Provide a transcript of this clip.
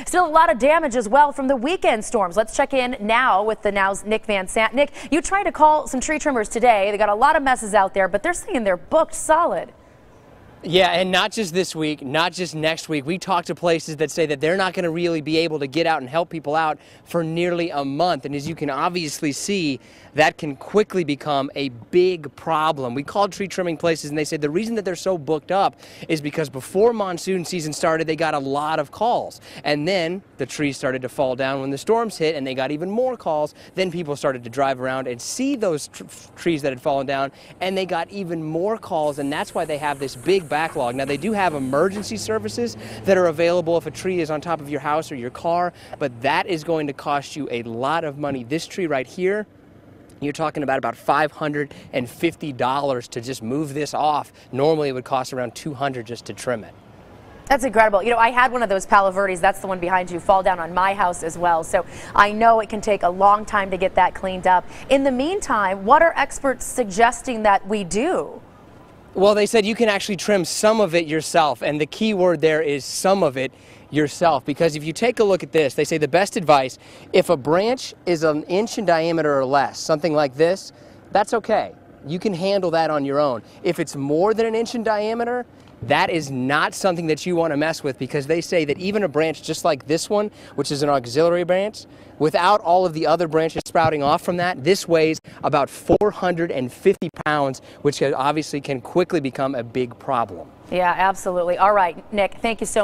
Still a lot of damage as well from the weekend storms. Let's check in now with the Now's Nick Van Sant. Nick, you tried to call some tree trimmers today. They got a lot of messes out there, but they're saying they're booked solid. Yeah, and not just this week, not just next week. We talked to places that say that they're not going to really be able to get out and help people out for nearly a month. And as you can obviously see, that can quickly become a big problem. We called tree trimming places and they said the reason that they're so booked up is because before monsoon season started, they got a lot of calls. And then the trees started to fall down when the storms hit and they got even more calls. Then people started to drive around and see those trees that had fallen down and they got even more calls, and that's why they have this big backlog. Now, they do have emergency services that are available if a tree is on top of your house or your car, but that is going to cost you a lot of money. This tree right here, you're talking about $550 to just move this off. Normally, it would cost around $200 just to trim it. That's incredible. You know, I had one of those Palo Verdes, that's the one behind you, fall down on my house as well. So I know it can take a long time to get that cleaned up. In the meantime, what are experts suggesting that we do? Well, they said you can actually trim some of it yourself, and the key word there is some of it yourself, because if you take a look at this, they say the best advice, if a branch is an inch in diameter or less, something like this, that's okay. You can handle that on your own. If it's more than an inch in diameter, that is not something that you want to mess with, because they say that even a branch just like this one, which is an auxiliary branch, without all of the other branches sprouting off from that, this weighs about 450 pounds, which obviously can quickly become a big problem. Yeah, absolutely. All right, Nick, thank you so much.